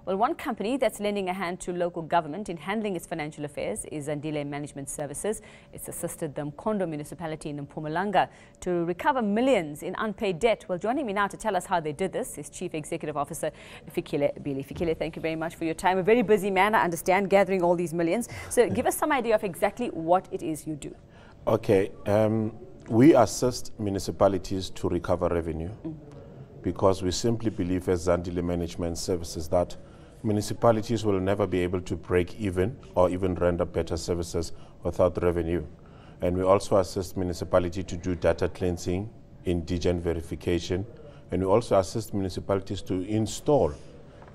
Well, one company that's lending a hand to local government in handling its financial affairs is Zandile Management Services. It's assisted the Mkondo municipality in Mpumalanga to recover millions in unpaid debt. Well, joining me now to tell us how they did this is Chief Executive Officer Fikile Bili. Fikile, thank you very much for your time. A very busy man, I understand, gathering all these millions. So give us some idea of exactly what it is you do. Okay. We assist municipalities to recover revenue because we simply believe as Zandile Management Services that municipalities will never be able to break even or even render better services without revenue. And we also assist municipalities to do data cleansing, indigent verification, and we also assist municipalities to install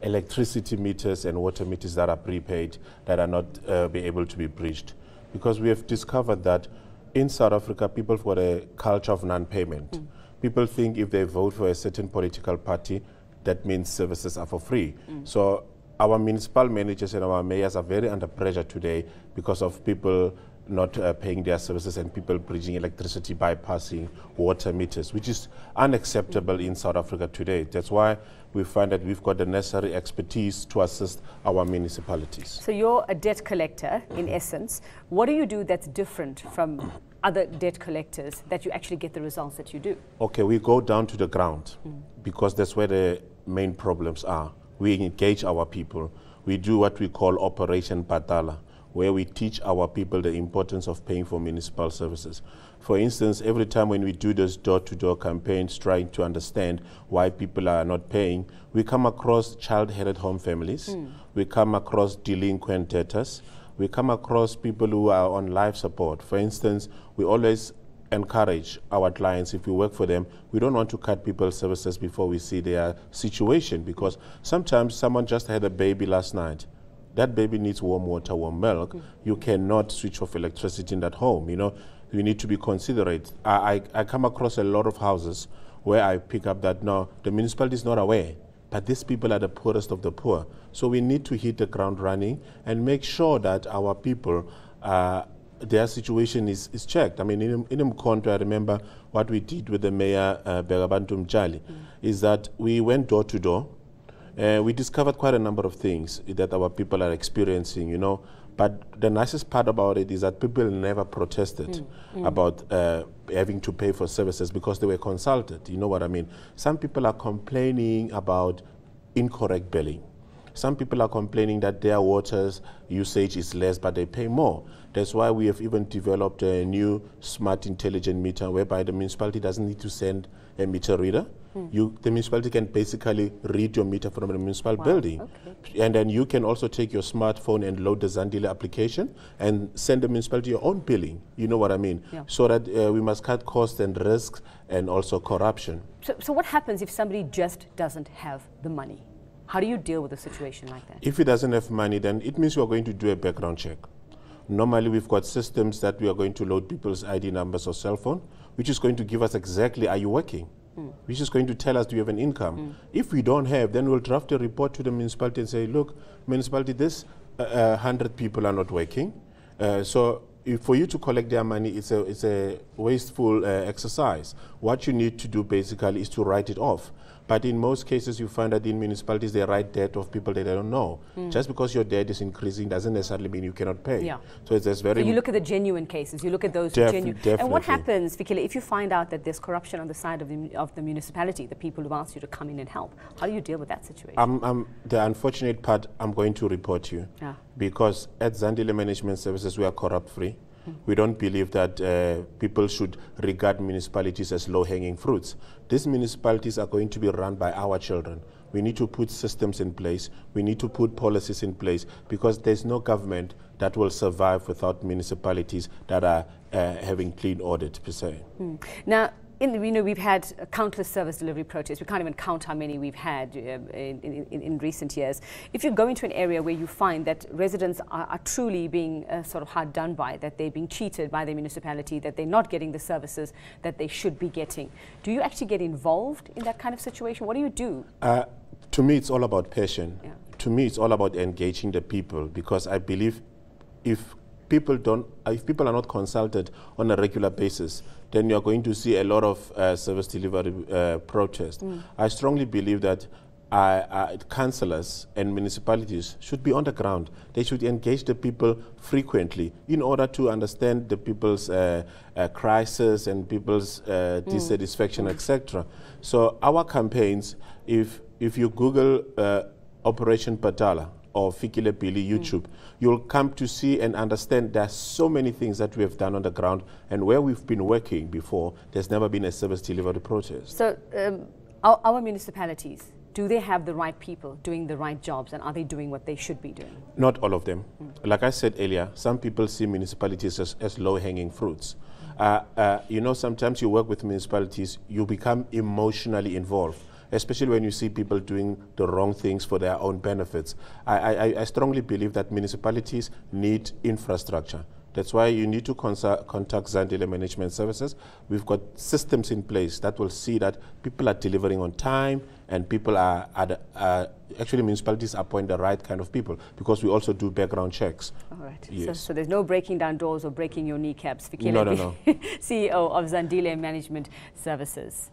electricity meters and water meters that are prepaid that are not be able to be breached. Because we have discovered that in South Africa, people have got a culture of non-payment. People think if they vote for a certain political party, that means services are for free. So our municipal managers and our mayors are very under pressure today because of people not paying their services and people breaching electricity, bypassing water meters, which is unacceptable in South Africa today. That's why we find that we've got the necessary expertise to assist our municipalities. So you're a debt collector, in essence. What do you do that's different from other debt collectors that you actually get the results that you do? Okay, we go down to the ground because that's where the main problems are. We engage our people. We do what we call Operation Patala, where we teach our people the importance of paying for municipal services. For instance, every time when we do those door-to-door campaigns trying to understand why people are not paying, we come across child-headed home families, we come across delinquent debtors, we come across people who are on life support. For instance, we always encourage our clients, if we work for them, we don't want to cut people's services before we see their situation, because sometimes someone just had a baby last night. That baby needs warm water, warm milk. You cannot switch off electricity in that home. You know, you need to be considerate. I come across a lot of houses where I pick up that no, the municipality is not aware, but these people are the poorest of the poor. So we need to hit the ground running and make sure that our people, their situation is checked. I mean, in Mkondo, I remember what we did with the mayor, Begabantu Mjali, is that we went door to door. We discovered quite a number of things that our people are experiencing, you know. But the nicest part about it is that people never protested about having to pay for services because they were consulted. You know what I mean? Some people are complaining about incorrect billing. Some people are complaining that their water usage is less, but they pay more. That's why we have even developed a new smart intelligent meter whereby the municipality doesn't need to send a meter reader. The municipality can basically read your meter from the municipal building. Okay. And then you can also take your smartphone and load the Zandile application and send the municipality your own billing. You know what I mean? Yeah. So that we must cut costs and risks and also corruption. So what happens if somebody just doesn't have the money? How do you deal with a situation like that? If he doesn't have money, then it means we are going to do a background check. Normally, we've got systems that we are going to load people's ID numbers or cell phone, which is going to give us exactly, are you working? Which is going to tell us, do you have an income? If we don't have, then we'll draft a report to the municipality and say, look, municipality, this 100 people are not working. So for you to collect their money, it's a wasteful exercise. What you need to do basically is to write it off. But in most cases, you find that in municipalities, they write debt of people that they don't know. Just because your debt is increasing doesn't necessarily mean you cannot pay. Yeah. So it's very... So you look at the genuine cases, you look at those genuine... Definitely. And what happens, Fikile, if you find out that there's corruption on the side of the municipality, the people who've asked you to come in and help? How do you deal with that situation? The unfortunate part, I'm going to report you. Yeah. Because at Zandile Management Services, we are corrupt-free. We don't believe that people should regard municipalities as low-hanging fruits. These municipalities are going to be run by our children. We need to put systems in place. We need to put policies in place because there's no government that will survive without municipalities that are having clean audit, per se. Now, we've had countless service delivery protests. We can't even count how many we've had in recent years. If you go into an area where you find that residents are truly being sort of hard done by, that they're being cheated by the municipality, that they're not getting the services that they should be getting, do you actually get involved in that kind of situation? What do you do? To me, it's all about passion. Yeah. To me, it's all about engaging the people, because I believe if people are not consulted on a regular basis, then you're going to see a lot of service delivery protests. I strongly believe that councillors and municipalities should be on the ground. They should engage the people frequently in order to understand the people's crisis and people's dissatisfaction, etc. So our campaigns, if you Google Operation Patala or Fikile Bili YouTube, you'll come to see and understand there's so many things that we have done on the ground, and where we've been working before, there's never been a service delivery process. So our municipalities, do they have the right people doing the right jobs, and are they doing what they should be doing? Not all of them. Like I said earlier, some people see municipalities as low-hanging fruits. You know, sometimes you work with municipalities, you become emotionally involved, especially when you see people doing the wrong things for their own benefits. I strongly believe that municipalities need infrastructure. That's why you need to contact Zandile Management Services. We've got systems in place that will see that people are delivering on time, and people are actually municipalities appoint the right kind of people, because we also do background checks. All right. Yes. So there's no breaking down doors or breaking your kneecaps. Fikile No, no, no. CEO of Zandile Management Services.